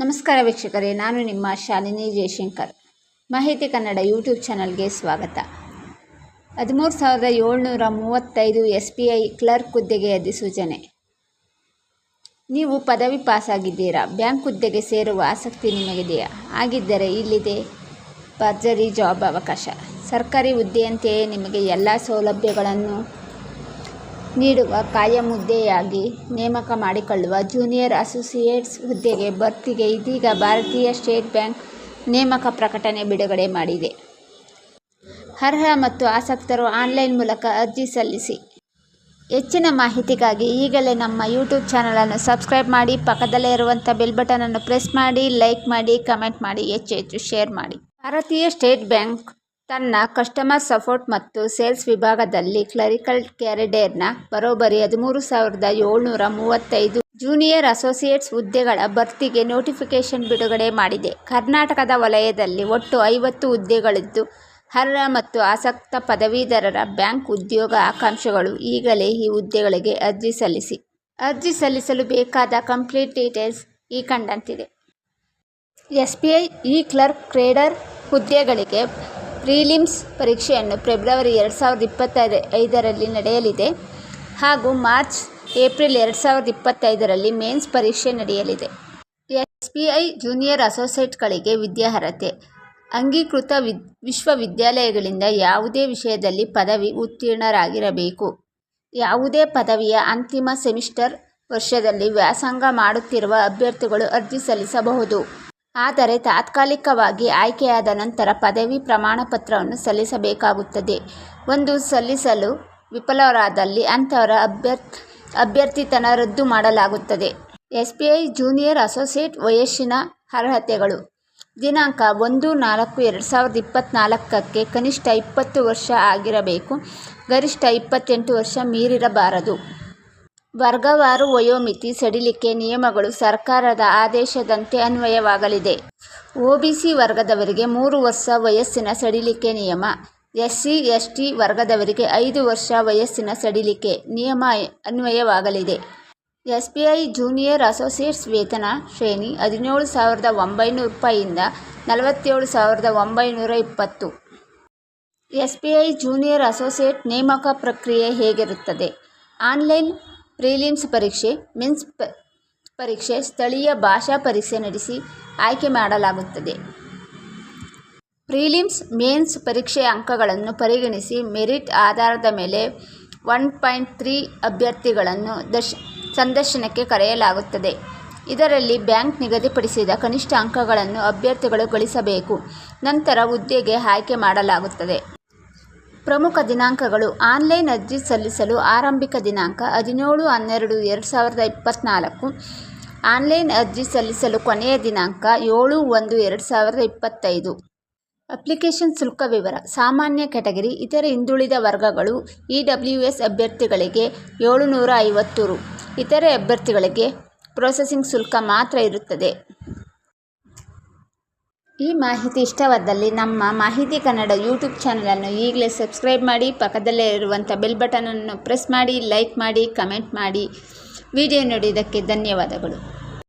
ನಮಸ್ಕಾರ ವೀಕ್ಷಕರೇ, ನಾನು ನಿಮ್ಮ ಶಾಲಿನಿ ಜಯಶಂಕರ್. ಮಾಹಿತಿ ಕನ್ನಡ ಯೂಟ್ಯೂಬ್ ಚಾನಲ್ಗೆ ಸ್ವಾಗತ. 13,735 SBI ಕ್ಲರ್ಕ್ ಹುದ್ದೆಗೆ ಅಧಿಸೂಚನೆ. ನೀವು ಪದವಿ ಪಾಸಾಗಿದ್ದೀರಾ? ಬ್ಯಾಂಕ್ ಹುದ್ದೆಗೆ ಸೇರುವ ಆಸಕ್ತಿ ನಿಮಗಿದೆಯಾ? ಹಾಗಿದ್ದರೆ ಇಲ್ಲಿದೆ ಭರ್ಜರಿ ಜಾಬ್ ಅವಕಾಶ. ಸರ್ಕಾರಿ ಹುದ್ದೆಯಂತೆಯೇ ನಿಮಗೆ ಎಲ್ಲ ಸೌಲಭ್ಯಗಳನ್ನು ನೀಡುವ ಕಾಯಂ ಹುದ್ದೆಯಾಗಿ ನೇಮಕ ಮಾಡಿಕೊಳ್ಳುವ ಜೂನಿಯರ್ ಅಸೋಸಿಯೇಟ್ಸ್ ಹುದ್ದೆಗೆ ಭರ್ತಿಗೆ ಇದೀಗ ಭಾರತೀಯ ಸ್ಟೇಟ್ ಬ್ಯಾಂಕ್ ನೇಮಕ ಪ್ರಕಟಣೆ ಬಿಡುಗಡೆ ಮಾಡಿದೆ. ಅರ್ಹ ಮತ್ತು ಆಸಕ್ತರು ಆನ್ಲೈನ್ ಮೂಲಕ ಅರ್ಜಿ ಸಲ್ಲಿಸಿ. ಹೆಚ್ಚಿನ ಮಾಹಿತಿಗಾಗಿ ಈಗಲೇ ನಮ್ಮ ಯೂಟ್ಯೂಬ್ ಚಾನಲನ್ನು ಸಬ್ಸ್ಕ್ರೈಬ್ ಮಾಡಿ, ಪಕ್ಕದಲ್ಲೇ ಇರುವಂಥ ಬೆಲ್ ಬಟನನ್ನು ಪ್ರೆಸ್ ಮಾಡಿ, ಲೈಕ್ ಮಾಡಿ, ಕಮೆಂಟ್ ಮಾಡಿ, ಹೆಚ್ಚು ಶೇರ್ ಮಾಡಿ. ಭಾರತೀಯ ಸ್ಟೇಟ್ ಬ್ಯಾಂಕ್ ತನ್ನ ಕಸ್ಟಮರ್ ಸಪೋರ್ಟ್ ಮತ್ತು ಸೇಲ್ಸ್ ವಿಭಾಗದಲ್ಲಿ ಕ್ಲರಿಕಲ್ ಕ್ಯಾಡರ್ನ ಬರೋಬ್ಬರಿ 13,735 ಜೂನಿಯರ್ ಅಸೋಸಿಯೇಟ್ಸ್ ಹುದ್ದೆಗಳ ಭರ್ತಿಗೆ ನೋಟಿಫಿಕೇಷನ್ ಬಿಡುಗಡೆ ಮಾಡಿದೆ. ಕರ್ನಾಟಕದ ವಲಯದಲ್ಲಿ ಒಟ್ಟು 50 ಹುದ್ದೆಗಳಿದ್ದು, ಅರ್ಹ ಮತ್ತು ಆಸಕ್ತ ಪದವೀಧರರ ಬ್ಯಾಂಕ್ ಉದ್ಯೋಗ ಆಕಾಂಕ್ಷಿಗಳು ಈಗಲೇ ಈ ಹುದ್ದೆಗಳಿಗೆ ಅರ್ಜಿ ಸಲ್ಲಿಸಿ. ಅರ್ಜಿ ಸಲ್ಲಿಸಲು ಬೇಕಾದ ಕಂಪ್ಲೀಟ್ ಡೀಟೇಲ್ಸ್ ಈ ಕಂಡಂತಿದೆ. SBI ಕ್ಲರ್ಕ್ ಕ್ರೇಡರ್ ಹುದ್ದೆಗಳಿಗೆ ಪ್ರಿಲಿಮ್ಸ್ ಪರೀಕ್ಷೆಯನ್ನು ಫೆಬ್ರವರಿ 2025ರಲ್ಲಿ ನಡೆಯಲಿದೆ ಹಾಗೂ ಏಪ್ರಿಲ್ 2025ರಲ್ಲಿ ಮೇನ್ಸ್ ಪರೀಕ್ಷೆ ನಡೆಯಲಿದೆ. SBI ಜೂನಿಯರ್ ಅಸೋಸಿಯೇಟ್ಗಳಿಗೆ ವಿದ್ಯಾರ್ಹತೆ. ಅಂಗೀಕೃತ ವಿಶ್ವವಿದ್ಯಾಲಯಗಳಿಂದ ಯಾವುದೇ ವಿಷಯದಲ್ಲಿ ಪದವಿ ಉತ್ತೀರ್ಣರಾಗಿರಬೇಕು. ಯಾವುದೇ ಪದವಿಯ ಅಂತಿಮ ಸೆಮಿಸ್ಟರ್ ವರ್ಷದಲ್ಲಿ ವ್ಯಾಸಂಗ ಮಾಡುತ್ತಿರುವ ಅಭ್ಯರ್ಥಿಗಳು ಅರ್ಜಿ ಸಲ್ಲಿಸಬಹುದು. ಆದರೆ ತಾತ್ಕಾಲಿಕವಾಗಿ ಆಯ್ಕೆಯಾದ ನಂತರ ಪದವಿ ಪ್ರಮಾಣಪತ್ರವನ್ನು ಸಲ್ಲಿಸಬೇಕಾಗುತ್ತದೆ. ಒಂದು ಸಲ್ಲಿಸಲು ವಿಫಲರಾದಲ್ಲಿ ಅಂಥವರ ಅಭ್ಯರ್ಥಿತನ ರದ್ದು ಮಾಡಲಾಗುತ್ತದೆ. SBI ಜೂನಿಯರ್ ಅಸೋಸಿಯೇಟ್ ವಯಸ್ಸಿನ ಅರ್ಹತೆಗಳು. ದಿನಾಂಕ 1/4/2024ಕ್ಕೆ ಕನಿಷ್ಠ 20 ವರ್ಷ ಆಗಿರಬೇಕು. ಗರಿಷ್ಠ 28 ವರ್ಷ ಮೀರಿರಬಾರದು. ವರ್ಗವಾರು ವಯೋಮಿತಿ ಸಡಿಲಿಕೆ ನಿಯಮಗಳು ಸರ್ಕಾರದ ಆದೇಶದಂತೆ ಅನ್ವಯವಾಗಲಿದೆ. OBC ವರ್ಗದವರಿಗೆ 3 ವರ್ಷ ವಯಸ್ಸಿನ ಸಡಿಲಿಕೆ ನಿಯಮ. SC/ST ವರ್ಗದವರಿಗೆ 5 ವರ್ಷ ವಯಸ್ಸಿನ ಸಡಿಲಿಕೆ ನಿಯಮ ಅನ್ವಯವಾಗಲಿದೆ. SBI ಜೂನಿಯರ್ ಅಸೋಸಿಯೇಟ್ಸ್ ವೇತನ ಶ್ರೇಣಿ 17,900 ರೂಪಾಯಿಯಿಂದ 47,920. SBI ಜೂನಿಯರ್ ಅಸೋಸಿಯೇಟ್ ನೇಮಕ ಪ್ರಕ್ರಿಯೆ ಹೇಗಿರುತ್ತದೆ? ಆನ್ಲೈನ್ ಪ್ರಿಲಿಮ್ಸ್ ಪರೀಕ್ಷೆ, ಮೇನ್ಸ್ ಪರೀಕ್ಷೆ, ಸ್ಥಳೀಯ ಭಾಷಾ ಪರೀಕ್ಷೆ ನಡೆಸಿ ಆಯ್ಕೆ ಮಾಡಲಾಗುತ್ತದೆ. ಪ್ರಿಲಿಮ್ಸ್, ಮೇನ್ಸ್ ಪರೀಕ್ಷೆಯ ಅಂಕಗಳನ್ನು ಪರಿಗಣಿಸಿ ಮೆರಿಟ್ ಆಧಾರದ ಮೇಲೆ 1.3 ಅಭ್ಯರ್ಥಿಗಳನ್ನು ಸಂದರ್ಶನಕ್ಕೆ ಕರೆಯಲಾಗುತ್ತದೆ. ಇದರಲ್ಲಿ ಬ್ಯಾಂಕ್ ನಿಗದಿಪಡಿಸಿದ ಕನಿಷ್ಠ ಅಂಕಗಳನ್ನು ಅಭ್ಯರ್ಥಿಗಳು ಗಳಿಸಬೇಕು. ನಂತರ ಹುದ್ದೆಗೆ ಆಯ್ಕೆ ಮಾಡಲಾಗುತ್ತದೆ. ಪ್ರಮುಖ ದಿನಾಂಕಗಳು. ಆನ್ಲೈನ್ ಅರ್ಜಿ ಸಲ್ಲಿಸಲು ಆರಂಭಿಕ ದಿನಾಂಕ 17/12/2024. ಆನ್ಲೈನ್ ಅರ್ಜಿ ಸಲ್ಲಿಸಲು ಕೊನೆಯ ದಿನಾಂಕ 7/1/2025. ಅಪ್ಲಿಕೇಶನ್ ಶುಲ್ಕ ವಿವರ. ಸಾಮಾನ್ಯ ಕ್ಯಾಟಗರಿ, ಇತರ ಹಿಂದುಳಿದ ವರ್ಗಗಳು EWS ಅಭ್ಯರ್ಥಿಗಳಿಗೆ 750 ರು. ಇತರೆ ಅಭ್ಯರ್ಥಿಗಳಿಗೆ ಪ್ರೊಸೆಸಿಂಗ್ ಶುಲ್ಕ ಮಾತ್ರ ಇರುತ್ತದೆ. ಈ ಮಾಹಿತಿ ಇಷ್ಟವಾದಲ್ಲಿ ನಮ್ಮ ಮಾಹಿತಿ ಕನ್ನಡ ಯೂಟ್ಯೂಬ್ ಚಾನಲನ್ನು ಈಗಲೇ ಸಬ್ಸ್ಕ್ರೈಬ್ ಮಾಡಿ, ಪಕ್ಕದಲ್ಲೇ ಇರುವಂಥ ಬೆಲ್ ಬಟನನ್ನು ಪ್ರೆಸ್ ಮಾಡಿ, ಲೈಕ್ ಮಾಡಿ, ಕಮೆಂಟ್ ಮಾಡಿ. ವಿಡಿಯೋ ನೋಡಿದ್ದಕ್ಕೆ ಧನ್ಯವಾದಗಳು.